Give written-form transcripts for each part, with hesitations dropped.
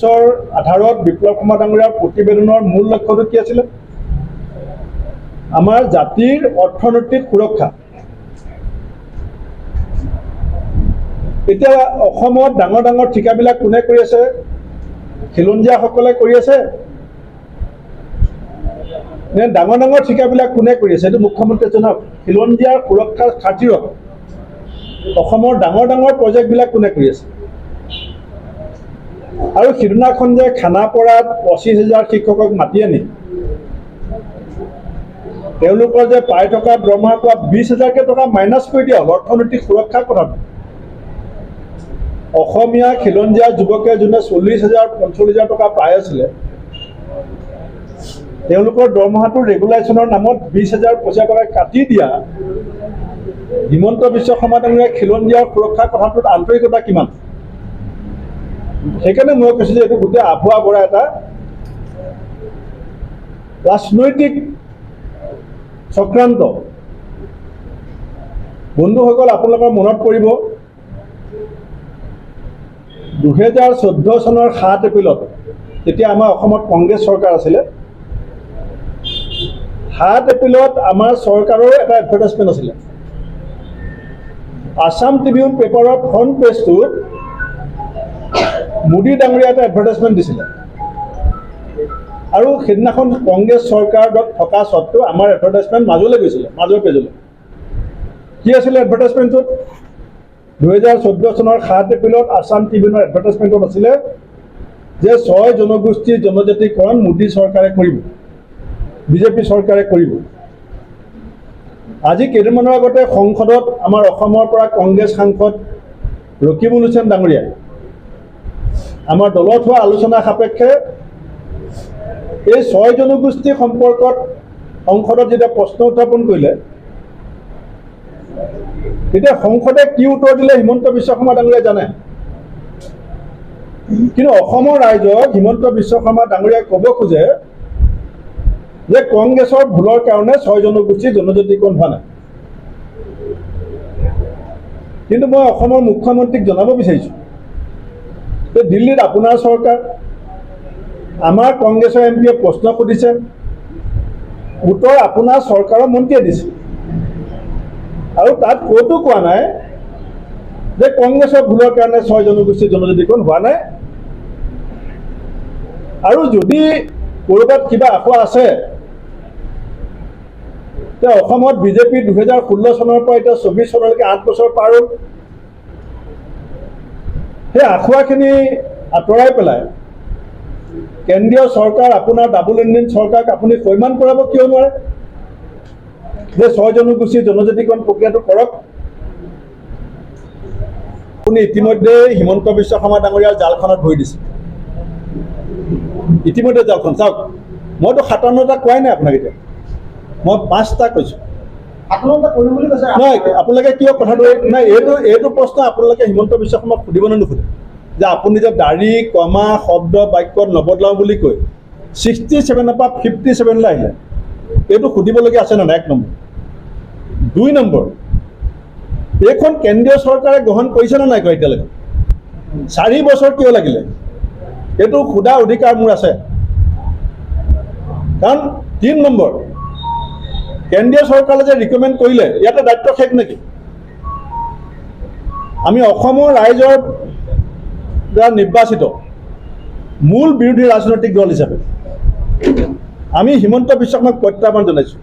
আধাৰত বিপ্লৱ কুমাৰ ডাঙৰীয়াৰ প্ৰতিবেদনৰ মূল লক্ষ্যটো কি আছিলে? আমাৰ জাতিৰ অৰ্থনৈতিক সুৰক্ষা। এতিয়া অসমত ডাঙৰ ডাঙৰ ঠিকাবিলাক কোনে কৰি আছে? খিলঞ্জীয়াসকলে কৰি আছে নে ডাঙৰ ডাঙৰ ঠিকাবিলাক কোনে কৰি আছে? এইটো মুখ্যমন্ত্ৰীয়ে জনাওক। খিলঞ্জীয়াৰ সুৰক্ষাৰ খাতিৰত অসমৰ ডাঙৰ ডাঙৰ প্ৰজেক্টবিলাক কোনে কৰি আছে? আৰু সিদিনাখন যে খানাপাৰাত 25,000 শিক্ষকক মাতি আনি তেওঁলোকৰ যে পাই থকা দৰমহাৰ পৰা 20,000 টকা মাইনাছ কৰি দিয়া হ'ল অৰ্থনৈতিক সুৰক্ষাৰ কথাটো। অসমীয়া খিলঞ্জীয়া যুৱকে যোনে 40,000 45,000 টকা পাই আছিলে তেওঁলোকৰ দৰমহাটো ৰেগুলেশ্যনৰ নামত 20,000 টকা কাটি দিয়া হিমন্ত বিশ্ব শৰ্মা ডাঙৰীয়াই খিলঞ্জীয়াৰ সুৰক্ষাৰ কথাটোত আন্তৰিকতা কিমান? সেইকাৰণে মই কৈছোঁ যে এইটো গোটেই আভুৱা ভৰা এটা ৰাজনৈতিক চক্ৰান্ত। বন্ধুসকল, আপোনালোকৰ মনত পৰিব 2014 চনৰ 7 এপ্ৰিলত তেতিয়া আমাৰ অসমত কংগ্ৰেছ চৰকাৰ আছিলে। 7 এপ্ৰিলত আমাৰ চৰকাৰৰ এটা এডভাৰটাইজমেণ্ট আছিলে। আছাম ট্ৰিবিউন পেপাৰৰ ফ্ৰণ্ট পেজটোত মোদী ডাঙৰীয়া এটা এডভাৰটাইজমেণ্ট দিছিলে আৰু সেইদিনাখন কংগ্ৰেছ চৰকাৰত থকা স্বত্বেও আমাৰ এডভাৰটাইজমেণ্ট মাজলৈ গৈছিলে, মাজৰ পেজলৈ। কি আছিলে এডভাৰটাইজমেণ্টটোত? 2014 চনৰ 7 এপ্ৰিলত আছাম ট্ৰিবিউনৰ এডভাৰটাইজমেণ্টত আছিলে যে 6 জনগোষ্ঠীৰ জনজাতিকৰণ মোদী চৰকাৰে কৰিব, বিজেপি চৰকাৰে কৰিব। আজি কেইদিনমানৰ আগতে সংসদত আমাৰ অসমৰ পৰা কংগ্ৰেছ সাংসদ ৰকিবুল হুছেইন ডাঙৰীয়াই আমাৰ দলত হোৱা আলোচনা সাপেক্ষে এই 6 জনগোষ্ঠী সম্পৰ্কত সংসদত যেতিয়া প্ৰশ্ন উত্থাপন কৰিলে তেতিয়া সংসদে কি উত্তৰ দিলে হিমন্ত বিশ্ব শৰ্মা ডাঙৰীয়াই জানে। কিন্তু অসমৰ ৰাইজক হিমন্ত বিশ্ব শৰ্মা ডাঙৰীয়াই ক'ব খোজে যে কংগ্ৰেছৰ ভুলৰ কাৰণে 6 জনগোষ্ঠীৰ জনজাতিকৰণ হোৱা নাই। কিন্তু মই অসমৰ মুখ্যমন্ত্ৰীক জনাব বিচাৰিছোঁ যে দিল্লীত আপোনাৰ চৰকাৰ, আমাৰ কংগ্ৰেছৰ এমপিয়ে প্ৰশ্ন সুধিছে, উত্তৰ আপোনাৰ চৰকাৰৰ মন্ত্ৰীয়ে দিছে আৰু তাত ক'তো কোৱা নাই যে কংগ্ৰেছৰ ভুলৰ কাৰণে 6 জনগোষ্ঠীৰ জনজাতিকৰণ হোৱা নাই। আৰু যদি ক'ৰবাত কিবা আশা আছে যে অসমত বিজেপি 2016 চনৰ পৰা এতিয়া 24 চনলৈকে 8 বছৰ পাৰ হ'ল, সেই আখুৱাখিনি আঁতৰাই পেলাই কেন্দ্ৰীয় চৰকাৰ আপোনাৰ ডাবল ইঞ্জিন চৰকাৰক আপুনি সৈমান কৰাব কিয় নোৱাৰে যে 6 জনগোষ্ঠীৰ জনজাতিকৰণ প্ৰক্ৰিয়াটো কৰক? আপুনি ইতিমধ্যে হিমন্ত বিশ্ব শৰ্মা ডাঙৰীয়াৰ জালখনত ভৰি দিছে। ইতিমধ্যে জালখন চাওক, মইতো 57টা কোৱাই নাই আপোনাক, এতিয়া মই 5টা কৈছোঁ। নহয়, আপোনালোকে কিয় কথাটো নাই, এইটো প্ৰশ্ন আপোনালোকে হিমন্ত বিশ্ব শৰ্মাক সুধিব নে নুসুধে যে আপুনি যে দাড়ি কমা শব্দ বাক্যত নবদলাওঁ বুলি কৈ 67ৰ পৰা 57লৈ আহিলে, এইটো সুধিবলগীয়া আছে নে নাই? 1 নম্বৰ। 2 নম্বৰ, এইখন কেন্দ্ৰীয় চৰকাৰে গ্ৰহণ কৰিছে নে নাই কৰা এতিয়ালৈকে? 4 বছৰ কিয় লাগিলে? এইটো সোধা অধিকাৰ মোৰ আছে। কাৰণ 3 নম্বৰ, কেন্দ্ৰীয় চৰকাৰে যে ৰিকমেণ্ড কৰিলে ইয়াতে দায়িত্ব শেষ নেকি? আমি অসমৰ ৰাইজৰ দ্বাৰা নিৰ্বাচিত মূল বিৰোধী ৰাজনৈতিক দল হিচাপে আমি হিমন্ত বিশ্ব শৰ্মাক প্ৰত্যাহ্বান জনাইছোঁ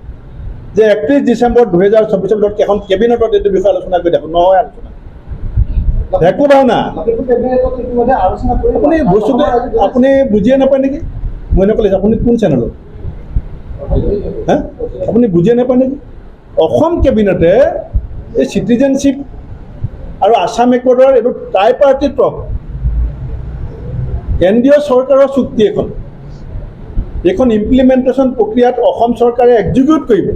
যে 31 ডিচেম্বৰ 2024 চনত এখন কেবিনেটত এইটো বিষয়ে আলোচনা কৰি দেখোন। নহয় আলোচনা একো ভাওনা, আপুনি বস্তুটো আপুনি বুজিয়ে নাপায় নেকি? মই এনেকুৱা লাগিছে আপুনি কোন চেনেলত? আপুনি বুজিয়ে নাপায় নেকি? অসম কেবিনেটে এই চিটিজেনশ্বিপ আৰু আছাম একৰ্ডৰ এইটো ট্ৰাই পাৰ্টিত্ব কেন্দ্ৰীয় চৰকাৰৰ চুক্তি এইখন ইমপ্লিমেণ্টেশ্যন প্ৰক্ৰিয়াত অসম চৰকাৰে এক্সিকিউট কৰিব।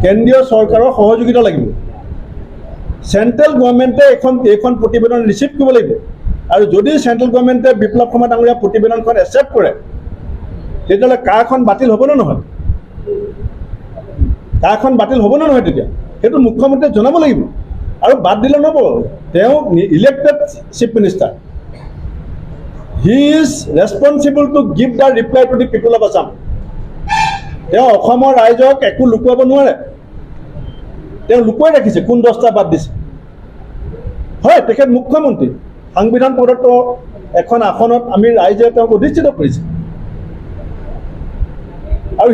কেন্দ্ৰীয় চৰকাৰৰ সহযোগিতা লাগিব। চেণ্ট্ৰেল গভৰ্ণমেণ্টে এইখন প্ৰতিবেদন ৰিচিভ কৰিব লাগিব। আৰু যদি চেণ্ট্ৰেল গভৰ্ণমেণ্টে বিপ্লৱ শৰ্মা ডাঙৰীয়া প্ৰতিবেদনখন একচেপ্ট কৰে তেতিয়াহ'লে কাখন বাতিল হ'ব নে নহয়? কাখন বাতিল হ'ব নে নহয়? তেতিয়া সেইটো মুখ্যমন্ত্ৰীয়ে জনাব লাগিব। আৰু বাদ দিলে নহ'ব, তেওঁ elected chief minister, he is responsible to give the reply to the people of Assam. তেওঁ অসমৰ ৰাইজক একো লুকুৱাব নোৱাৰে। তেওঁ লুকুৱাই ৰাখিছে কোন 10টা বাদ দিছে। হয়, তেখেত মুখ্যমন্ত্ৰী, সাংবিধান প্ৰদত্ত এখন আসনত আমি ৰাইজে তেওঁক অধিষ্ঠিত কৰিছে। আৰু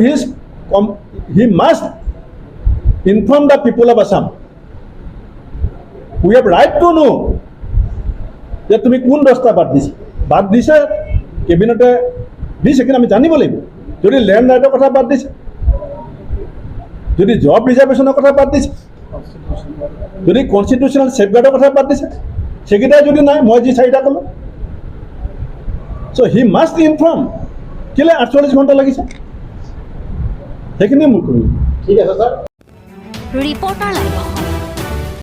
he must inform the people of Assam. We have right to know যে তুমি কোন 10টা বাদ দিছে কেবিনেটে দিছে, কিন্তু আমি জানিব লাগিব। যদি লেণ্ড ৰাইটৰ কথা বাদ দিছে, যদি জব ৰিজাৰ্ভেশ্যনৰ কথা বাদ দিছে, যদি কনষ্টিটিউশ্যনেল ছেফগাৰ্ডৰ কথা বাদ দিছে, সেইকেইটাই যদি নাই, মই যি 4টা ক'লোঁ, চ' হি মাষ্ট ইনফৰ্ম। কেলৈ 48 ঘণ্টা লাগিছে, সেইখিনিয়ে মোৰ ক'লোঁ। ঠিক আছে ছাৰ। Reporter live.